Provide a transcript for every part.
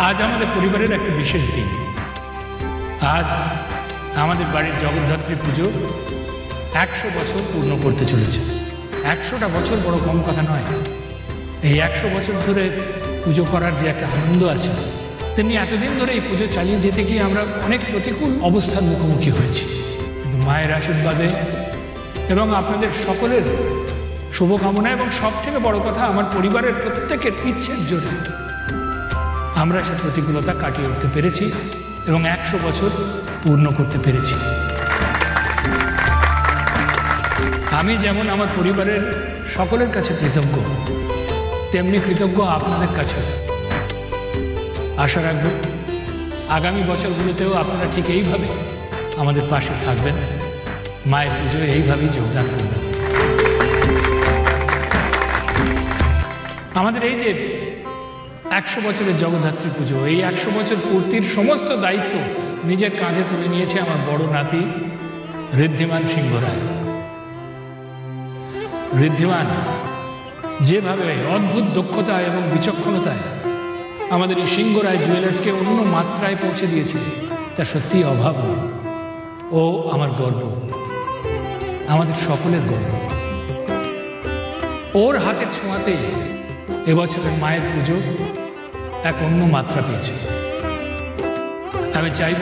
আজ আমাদের পরিবারের একটা বিশেষ দিন। আজ আমাদের বাড়ির জগদ্ধাত্রী পুজো 100 বছর পূর্ণ করতে চলেছে। 100টা বছর বড় কম কথা নয়। এই 100 বছর ধরে পুজো করার যে একটা আনন্দ আছে, তেমনি এতদিন ধরে এই পুজো চালিয়ে যেতে গিয়ে আমরা অনেক প্রতিকূল অবস্থার মুখোমুখি হয়েছি, কিন্তু মায়ের আশীর্বাদে এবং আপনাদের সকলের শুভকামনা এবং সব থেকে বড় কথা আমার পরিবারের প্রত্যেকের ইচ্ছের জোরে আমরা সে প্রতিকূলতা কাটিয়ে উঠতে পেরেছি এবং 100 বছর পূর্ণ করতে পেরেছি। আমি যেমন আমার পরিবারের সকলের কাছে কৃতজ্ঞ, তেমনি কৃতজ্ঞ আপনাদের কাছে। আশা রাখব আগামী বছরগুলোতেও আপনারা ঠিক এইভাবে আমাদের পাশে থাকবেন, মায়ের পুজোয় এইভাবেই যোগদান করবেন। আমাদের এই যে 100 বছরের জগদ্ধাত্রী পুজো, এই 100 বছর পূর্তির সমস্ত দায়িত্ব নিজের কাঁধে তুলে নিয়েছে আমার বড় নাতি ঋদ্ধিমান সিংহ রায়। ঋদ্ধিমান যেভাবে অদ্ভুত দক্ষতা এবং বিচক্ষণতায় আমাদের এই সিংহ রায় জুয়েলার্সকে অন্য মাত্রায় পৌঁছে দিয়েছে, তা সত্যিই অভাবনীয়। ও আমার গর্ব, আমাদের সকলের গর্ব। ওর হাতের ছোঁয়াতেই এবছরের মায়ের পুজো এক অন্য মাত্রা পেয়েছে। আমি চাইব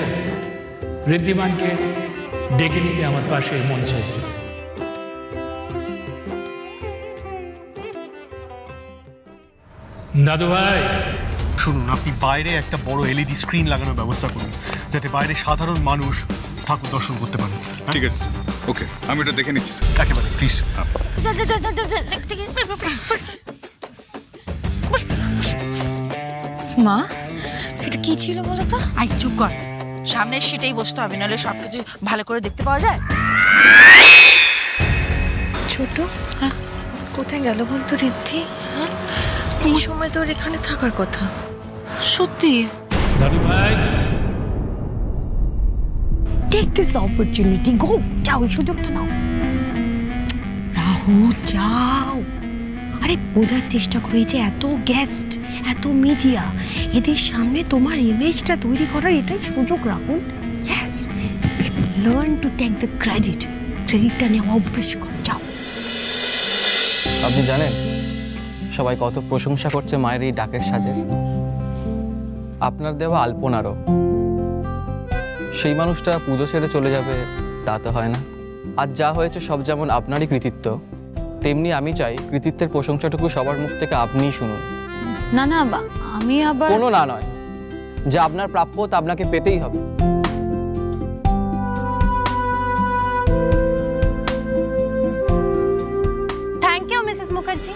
ঋদ্ধিমানকে ডেকে নিতে আমার পাশে মঞ্চে। দাদু ভাই শুনুন, আপনি বাইরে একটা বড় এলইডি স্ক্রিন লাগানোর ব্যবস্থা করুন, যাতে বাইরে সাধারণ মানুষ ঠাকুর দর্শন করতে পারে। ঠিক আছে, ওকে, আমি ওটা দেখে নিচ্ছি স্যার। একেবারে প্লিজ। মা, এটা কি ছিল বলো তো? আই চুপ কর, সামনের সিটেই বসতে হবে, নাহলে সবকিছু ভালো করে দেখতে পাওয়া যায়। ছোট, হ্যাঁ কোথায় গেল বলতো ঋদ্ধি? হ্যাঁ, এই সময় তোর এখানে থাকার কথা। সত্যি দাদু ভাই, Take this opportunity, go, যাও, এই সুযোগটা নাও। রাহুল যাও। আরে বোঝার চেষ্টা করে যে এত গেস্ট, এত মিডিয়া, এদের সামনে তোমার ইমেজটা তৈরি করার এটাই সুযোগ Rahul. Yes, learn to take the credit. ক্রেডিটটা নেওয়া অভ্যেস করো, যাও। আপনি জানেন সবাই কত প্রশংসা করছে মায়ের এই ডাকের সাজের? আপনার দেওয়া আলপনারও। সেই মানুষটা পুজো ছেড়ে চলে যাবে তা তো হয় না। আজ যা হয়েছে সব যেমন আপনারই কৃতিত্ব, তেমনি আমি চাই কৃতিত্বের প্রশংসাটুকু সবার মুখ থেকে আপনিই শুনুন। না না, আমি আবার কোনো না নয়, যা আপনার প্রাপ্য তা আপনাকে পেতেই হবে। Thank you Mrs Mukherjee.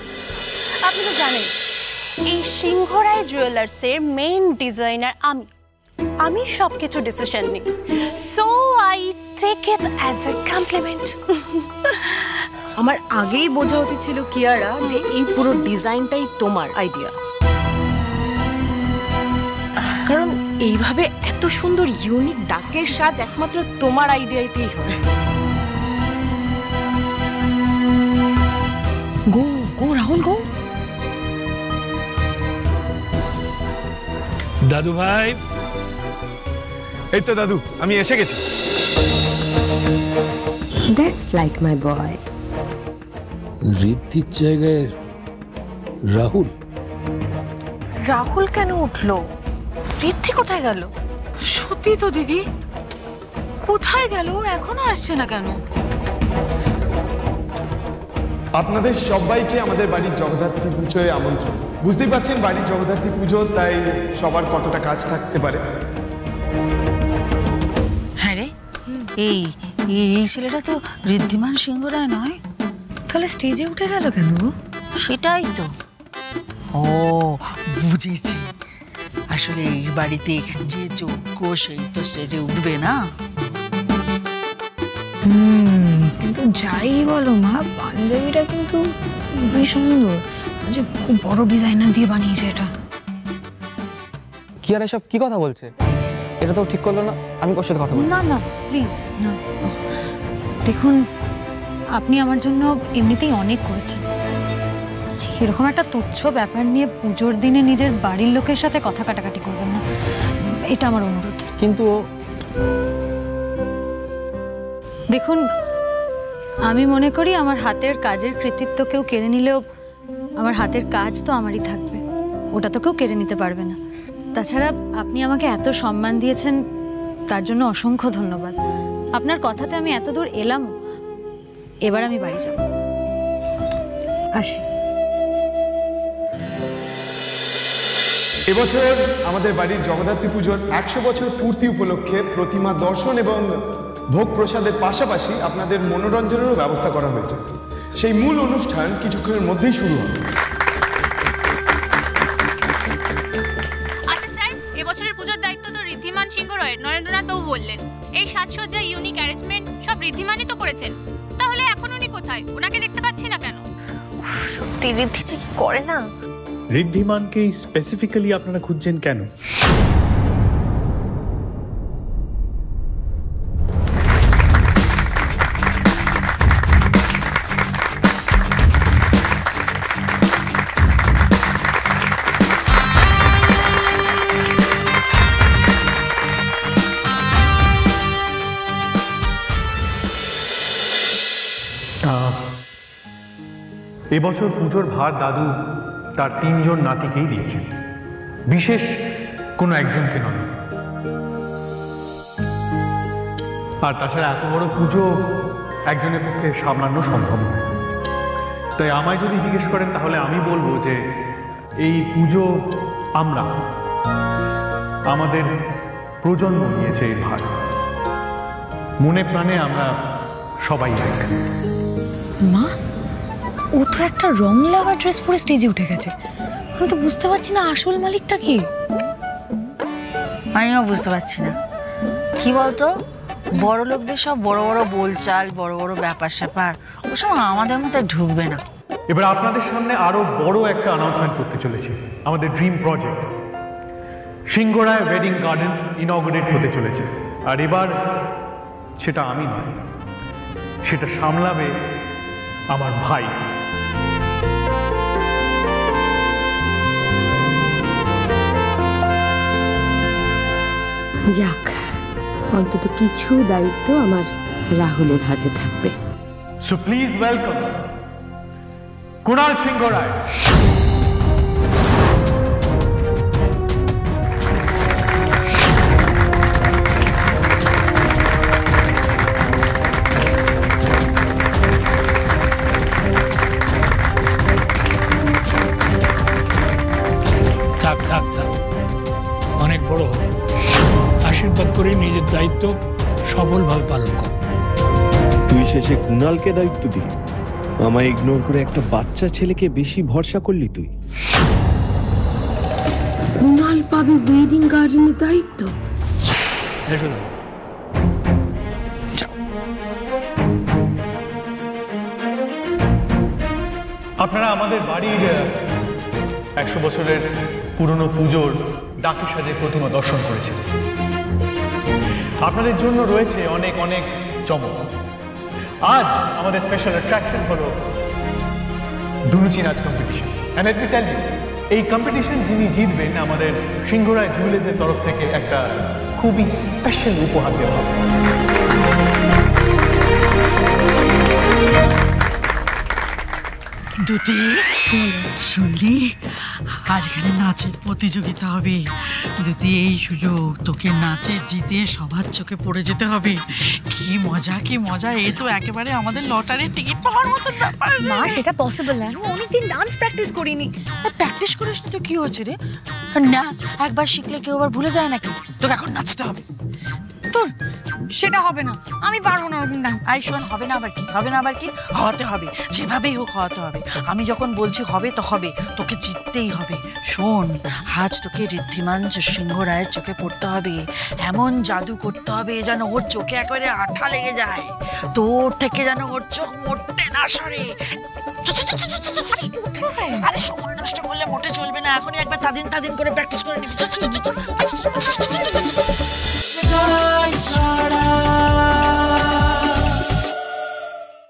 আপনি তো জানেন এই সিংহ রায় জুয়েলার্সের মেইন ডিজাইনার আমি সব কিছু ডিসিশন নিই, so I take it as a compliment. আমার আগেই বোঝা উচিত ছিল কিয়ারা যে এই পুরো ডিজাইনটাই তোমার আইডিয়া, কারণ এইভাবে এত সুন্দর ইউনিক ডাকের সাজ একমাত্র তোমার আইডিয়াতেই হয়। গো গো রাহুল, গো। দাদু ভাই, এই তো দাদু, আমি এসে গেছি। That's like my boy. ঋদ্ধির জায়গায় রাহুল? রাহুল কেন উঠলো? ঋদ্ধি কোথায় গেল? সত্যি তো দিদি, কোথায় গেল? এখনো আসছে না কেন? আপনাদের সবাইকে আমাদের বাড়ির জগদ্ধাত্রী পুজোয় আমন্ত্রণ। বুঝতেই পারছেন বাড়ির জগদ্ধাত্রী পুজো, তাই সবার কতটা কাজ থাকতে পারে। হ্যাঁ রে, এই এই ছেলেটা তো ঋদ্ধিমান সিংহ রায় নয়। তাহলে স্টেজে উঠে গেল কেন? সেটাই তো। ও বুঝেছি, আসলে এই বাড়িতে যে যোগ্য সেই তো স্টেজে উঠবে না। কিন্তু যাই বলো মা, পাঞ্জাবিটা কিন্তু খুবই সুন্দর, যে খুব বড় ডিজাইনার দিয়ে বানিয়েছে এটা। কি আর এসব কি কথা বলছে? এটা তো ঠিক করলো না। আমি ওর সাথে কথা বলছি। না না প্লিজ না, দেখুন আপনি আমার জন্য এমনিতেই অনেক করেছেন, এরকম একটা তুচ্ছ ব্যাপার নিয়ে পুজোর দিনে নিজের বাড়ির লোকের সাথে কথা কাটাকাটি করবেন না, এটা আমার অনুরোধ। কিন্তু দেখুন, আমি মনে করি আমার হাতের কাজের কৃতিত্ব কেউ কেড়ে নিলেও আমার হাতের কাজ তো আমারই থাকবে, ওটা তো কেউ কেড়ে নিতে পারবে না। তাছাড়া আপনি আমাকে এত সম্মান দিয়েছেন, তার জন্য অসংখ্য ধন্যবাদ। আপনার কথাতে আমি এত দূর এলাম, এবার আমি বাড়ি যাব, আসি। এবছর আমাদের বাড়ির জগদ্ধাত্রী পুজোর 100 বছর পূর্তি উপলক্ষে প্রতিমা দর্শন এবং ভোগ প্রসাদের পাশাপাশি আপনাদের মনোরঞ্জনেরও ব্যবস্থা করা হয়েছে। সেই মূল অনুষ্ঠান কিছুক্ষণের মধ্যেই শুরু হবে। আচ্ছা স্যার, এবছরের পুজোর দায়িত্ব তো ঋদ্ধিমান সিংহ রয়ের। নরেন্দ্রনাথ বাবু বললেন এই সাজসজ্জা, ইউনিক অ্যারেঞ্জমেন্ট সব ঋদ্ধিমানই তো করেছেন। তাহলে এখন উনি কোথায়? ওনাকে দেখতে পাচ্ছি না কেন? সত্যি ঋদ্ধি যে কি করে না। ঋদ্ধিমানকে স্পেসিফিক্যালি আপনারা খুঁজছেন কেন? এবছর পুজোর ভার দাদু তার 3 জন নাতিকেই দিয়েছেন, বিশেষ কোনো একজনকে নয়। আর তাছাড়া এত বড় পুজো একজনের পক্ষে সামলানো সম্ভব নয়। তাই আমায় যদি জিজ্ঞেস করেন তাহলে আমি বলবো যে এই পুজো আমাদের প্রজন্ম নিয়েছে এই ভার। মনে প্রাণে আমরা সবাই এক। মা, ও তো একটা রং লাগা ড্রেস পরে স্টেজে উঠে গেছে। আমি তো বুঝতে পারছি না আসল মালিকটা কি। আমিও বুঝতে পারছি না। কি বলতো, বড় লোকদের সব বড় বড় বলচাল, বড় বড় ব্যাপার স্যাপার ওসব আমাদের মধ্যে ঢুকবে না। এবার আপনাদের সামনে আরো বড় একটা অ্যানাউন্সমেন্ট করতে চলেছি। আমাদের dream project Singharoy wedding gardens inaugurate হতে চলেছে। আর এবার সেটা আমি নয়, সেটা সামলাবে আমার ভাই। যাক, অন্তত কিছু দায়িত্ব আমার রাহুলের হাতে থাকবে। সো প্লিজ ওয়েলকাম কুণাল সিংহ রায়। থাক থাক থাক, অনেক বড় হবে। আশীর্বাদ করে নিজের দায়িত্ব সফলভাবে পালন কর। তুই শেষে কুণালকে দায়িত্ব দিলি, আমায় ইগনোর করে একটা বাচ্চা ছেলেকে বেশি ভরসা করলি তুই। কুণাল পাবে ওয়েডিং গার্ডেনের দায়িত্ব। আপনারা আমাদের বাড়ির 100 বছরের পুরনো পুজোর ডাকে সাজে প্রতিমা দর্শন করেছেন। আপনাদের জন্য রয়েছে অনেক অনেক চমক। আজ আমাদের স্পেশাল অ্যাট্রাকশন হলো ধুনুচি নাচ competition. And let me tell you, এই কম্পিটিশন যিনি জিতবেন আমাদের সিংহরায় জুয়েলার্সের তরফ থেকে একটা খুবই স্পেশাল উপহার দেওয়া হবে। দুতি, শুনলি আজ এখানে নাচের প্রতিযোগিতা হবে। দুতি, এই সুযোগ, তোকে নাচে জিতে সবার চোখে পড়ে যেতে হবে। কি মজা, কি মজা! এ তো একেবারে আমাদের লটারির টিকিট পাওয়ার মতো ব্যাপার। মা, সেটা পসিবল না। আমি অনেকদিন ডান্স প্র্যাকটিস করিনি। প্র্যাকটিস করিস তো কি হচ্ছে রে? নাচ একবার শিখলে কেউ আবার ভুলে যায় নাকি? তোকে এখন নাচতে হবে। তোর সেটা হবে না, আমি পারবো না। আই শোন, হবে না আবার কি? হবে না আবার কি? হওয়াতে হবে, যেভাবেই হোক হওয়াতে হবে। আমি যখন বলছি হবে তো হবে, তোকে জিততেই হবে। শোন, আজ তোকে ঋদ্ধিমান সিংহ রায়ের চোখে পড়তে হবে। এমন জাদু করতে হবে যেন ওর চোখে একেবারে আঠা লেগে যায়, তোর থেকে যেন ওর চোখ মরতে না সরে। আরে সময় নষ্ট করলে মোটে চলবে না। এখনই একবার তাদিন করে প্র্যাকটিস করে নিবি।